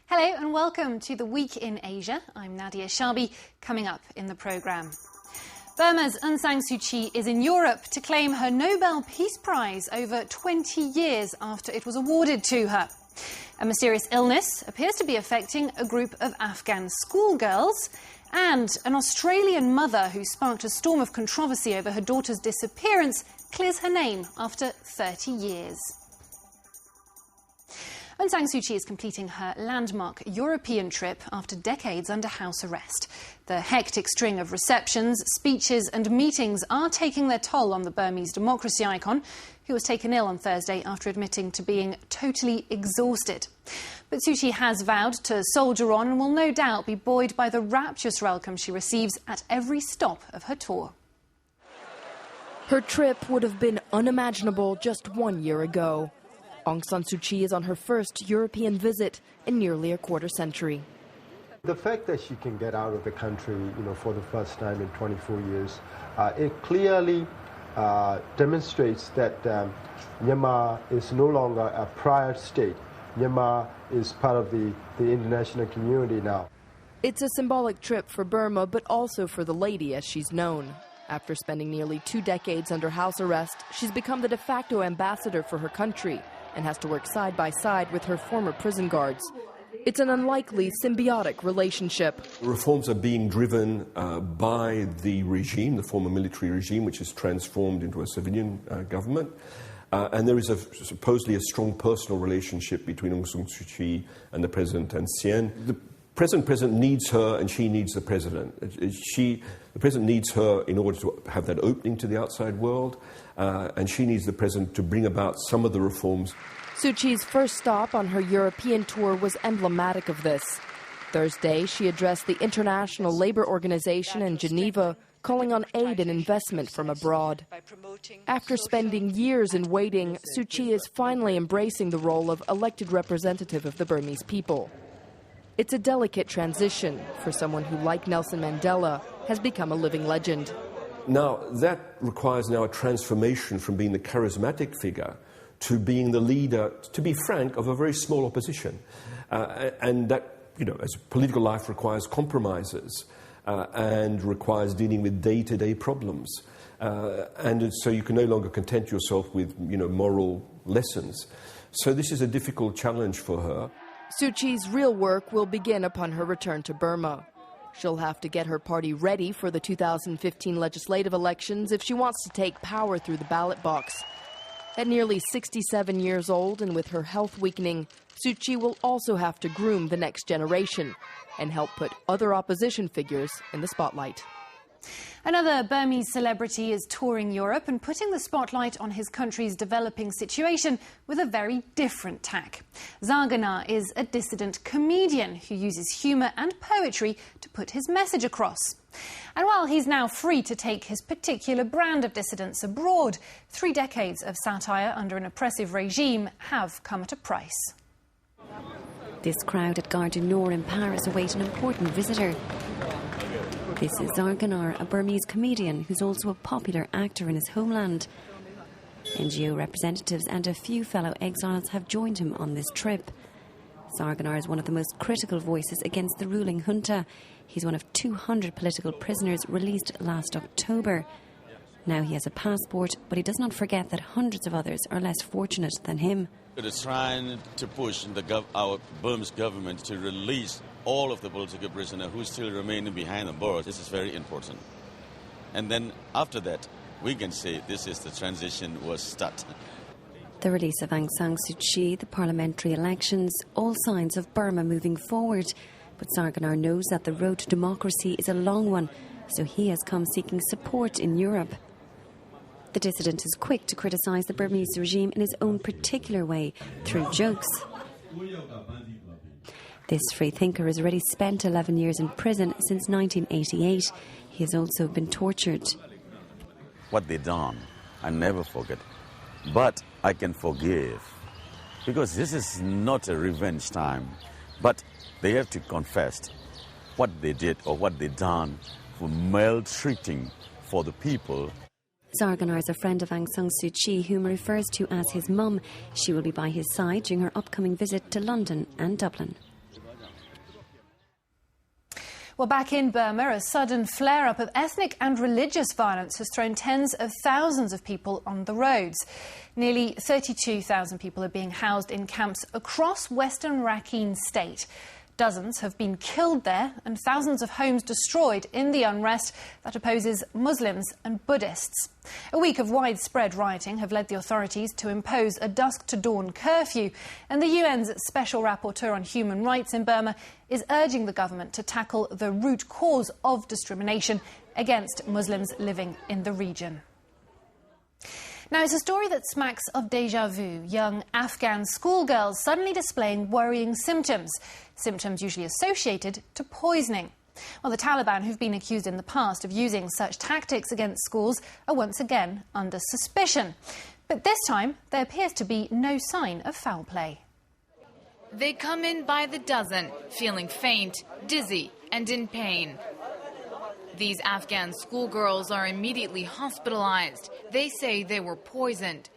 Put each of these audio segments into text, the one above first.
Hello and welcome to the Week in Asia. I'm Nadia Sharbi. Coming up in the programme. Burma's Aung San Suu Kyi is in Europe to claim her Nobel Peace Prize over 20 years after it was awarded to her. A mysterious illness appears to be affecting a group of Afghan schoolgirls, and an Australian mother who sparked a storm of controversy over her daughter's disappearance clears her name after 30 years. Aung San Suu Kyi is completing her landmark European trip after decades under house arrest. The hectic string of receptions, speeches and meetings are taking their toll on the Burmese democracy icon, who was taken ill on Thursday after admitting to being totally exhausted. But Suu Kyi has vowed to soldier on and will no doubt be buoyed by the rapturous welcome she receives at every stop of her tour. Her trip would have been unimaginable just 1 year ago. Aung San Suu Kyi is on her first European visit in nearly a quarter century. The fact that she can get out of the country, for the first time in 24 years, it clearly demonstrates that Myanmar is no longer a prior state. Myanmar is part of the international community now. It's a symbolic trip for Burma, but also for the lady, as she's known. After spending nearly 2 decades under house arrest, she's become the de facto ambassador for her country and has to work side by side with her former prison guards. It's an unlikely symbiotic relationship. Reforms are being driven by the regime, the former military regime, which is transformed into a civilian government. And there is supposedly a strong personal relationship between Aung San Suu Kyi and the President Aung. The President needs her and she needs the President. The President needs her in order to have that opening to the outside world, and she needs the President to bring about some of the reforms. Suu Kyi's first stop on her European tour was emblematic of this. Thursday, she addressed the International Labour Organization in Geneva, calling on aid and investment from abroad. After spending years in waiting, Suu Kyi is finally embracing the role of elected representative of the Burmese people. It's a delicate transition for someone who, like Nelson Mandela, has become a living legend. Now, that requires now a transformation from being the charismatic figure to being the leader, to be frank, of a very small opposition. And that, as political life requires compromises and requires dealing with day-to-day problems. And so you can no longer content yourself with, moral lessons. So this is a difficult challenge for her. Suu Kyi's real work will begin upon her return to Burma. She'll have to get her party ready for the 2015 legislative elections if she wants to take power through the ballot box. At nearly 67 years old and with her health weakening, Suu Kyi will also have to groom the next generation and help put other opposition figures in the spotlight. Another Burmese celebrity is touring Europe and putting the spotlight on his country's developing situation with a very different tack. Zarganar is a dissident comedian who uses humour and poetry to put his message across. And while he's now free to take his particular brand of dissidence abroad, 3 decades of satire under an oppressive regime have come at a price. This crowd at Gare du Nord in Paris await an important visitor. This is Zarganar, a Burmese comedian who's also a popular actor in his homeland. NGO representatives and a few fellow exiles have joined him on this trip. Zarganar is one of the most critical voices against the ruling junta. He's one of 200 political prisoners released last October. Now he has a passport, but he does not forget that hundreds of others are less fortunate than him. It is trying to push our Burmese government to release all of the political prisoners who still remain behind the bars. This is very important. And then after that, we can say this is the transition was started. The release of Aung San Suu Kyi, the parliamentary elections, all signs of Burma moving forward. But Zarganar knows that the road to democracy is a long one, so he has come seeking support in Europe. The dissident is quick to criticise the Burmese regime in his own particular way, through jokes. This freethinker has already spent 11 years in prison since 1988. He has also been tortured. What they done, I never forget. But I can forgive. Because this is not a revenge time. But they have to confess what they did or what they done for maltreating for the people. Zarganar is a friend of Aung San Suu Kyi, whom he refers to as his mum. She will be by his side during her upcoming visit to London and Dublin. Well, back in Burma, a sudden flare-up of ethnic and religious violence has thrown tens of thousands of people on the roads. Nearly 32,000 people are being housed in camps across western Rakhine state. Dozens have been killed there and thousands of homes destroyed in the unrest that opposes Muslims and Buddhists. A week of widespread rioting have led the authorities to impose a dusk-to-dawn curfew, and the UN's Special Rapporteur on Human Rights in Burma is urging the government to tackle the root cause of discrimination against Muslims living in the region. Now, it's a story that smacks of déjà vu. Young Afghan schoolgirls suddenly displaying worrying symptoms usually associated to poisoning. Well, the Taliban, who've been accused in the past of using such tactics against schools, are once again under suspicion. But this time, there appears to be no sign of foul play. They come in by the dozen, feeling faint, dizzy, and in pain. These Afghan schoolgirls are immediately hospitalized. They say they were poisoned.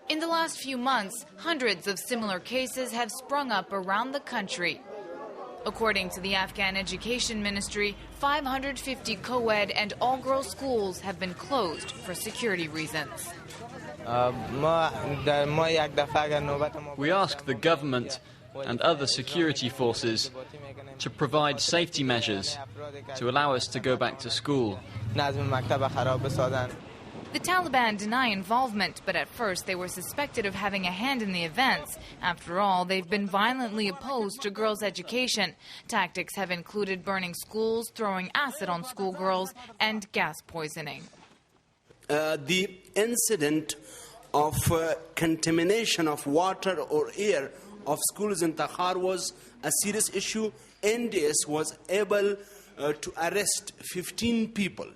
In the last few months, hundreds of similar cases have sprung up around the country. According to the Afghan Education Ministry, 550 co-ed and all-girls schools have been closed for security reasons. We ask the government and other security forces to provide safety measures to allow us to go back to school. The Taliban deny involvement, but at first they were suspected of having a hand in the events. After all, they've been violently opposed to girls' education. Tactics have included burning schools, throwing acid on schoolgirls, and gas poisoning. The incident of contamination of water or air of schools in Takhar was a serious issue. NDS was able to arrest 15 people,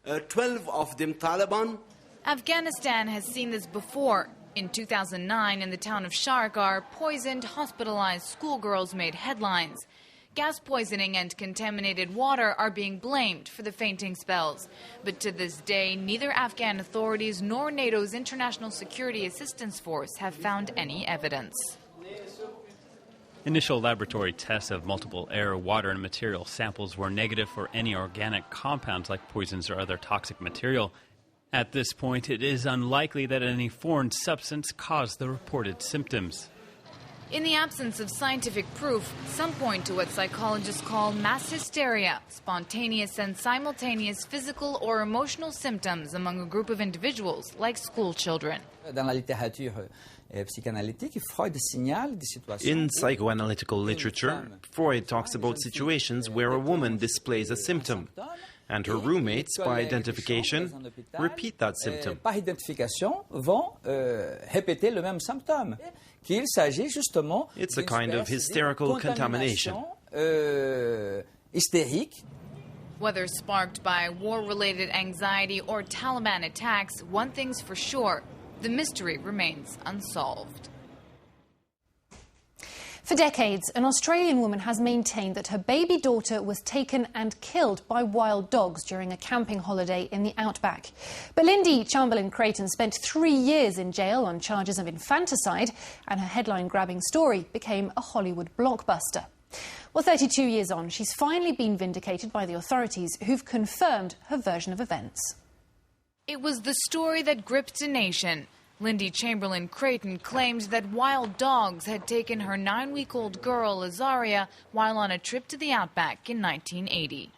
12 of them Taliban. Afghanistan has seen this before. In 2009, in the town of Shargar, poisoned, hospitalized schoolgirls made headlines. Gas poisoning and contaminated water are being blamed for the fainting spells. But to this day, neither Afghan authorities nor NATO's International Security Assistance Force have found any evidence. Initial laboratory tests of multiple air, water, and material samples were negative for any organic compounds like poisons or other toxic material. At this point, it is unlikely that any foreign substance caused the reported symptoms. In the absence of scientific proof, some point to what psychologists call mass hysteria, spontaneous and simultaneous physical or emotional symptoms among a group of individuals, like school children. In psychoanalytical literature, Freud talks about situations where a woman displays a symptom, and her roommates, by identification, repeat that symptom. It's a kind of hysterical contamination. Whether sparked by war-related anxiety or Taliban attacks, one thing's for sure: the mystery remains unsolved. For decades, an Australian woman has maintained that her baby daughter was taken and killed by wild dogs during a camping holiday in the outback. But Lindy Chamberlain-Creighton spent 3 years in jail on charges of infanticide, and her headline-grabbing story became a Hollywood blockbuster. Well, 32 years on, she's finally been vindicated by the authorities, who've confirmed her version of events. It was the story that gripped a nation. Lindy Chamberlain-Creighton claimed that wild dogs had taken her 9-week-old girl, Azaria, while on a trip to the outback in 1980.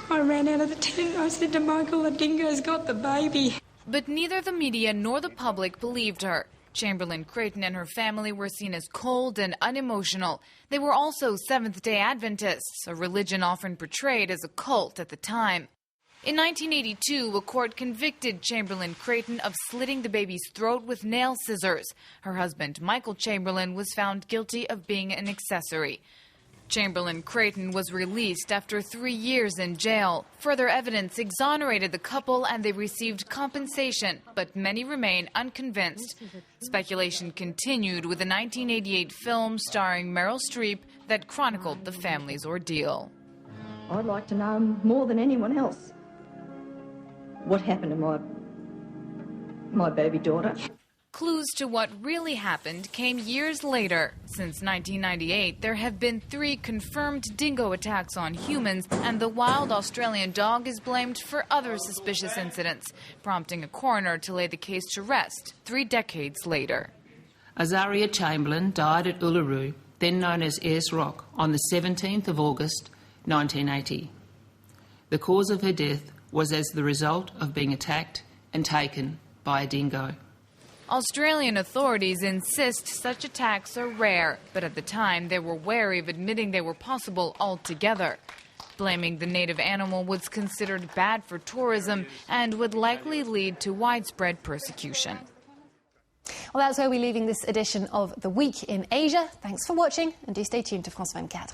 I ran out of the tent. I said to Michael, the dingo's got the baby. But neither the media nor the public believed her. Chamberlain-Creighton and her family were seen as cold and unemotional. They were also Seventh-day Adventists, a religion often portrayed as a cult at the time. In 1982, a court convicted Chamberlain-Creighton of slitting the baby's throat with nail scissors. Her husband, Michael Chamberlain, was found guilty of being an accessory. Chamberlain-Creighton was released after 3 years in jail. Further evidence exonerated the couple and they received compensation, but many remain unconvinced. Speculation continued with a 1988 film starring Meryl Streep that chronicled the family's ordeal. I'd like to know more than anyone else what happened to my my baby daughter. Clues to what really happened came years later. Since 1998, there have been 3 confirmed dingo attacks on humans, and the wild Australian dog is blamed for other suspicious incidents, prompting a coroner to lay the case to rest 3 decades later. Azaria Chamberlain died at Uluru, then known as Ayers Rock, on the 17th of August 1980. The cause of her death was as the result of being attacked and taken by a dingo. Australian authorities insist such attacks are rare, but at the time they were wary of admitting they were possible altogether. Blaming the native animal was considered bad for tourism and would likely lead to widespread persecution. Well, that's where we're leaving this edition of The Week in Asia. Thanks for watching, and do stay tuned to France 24.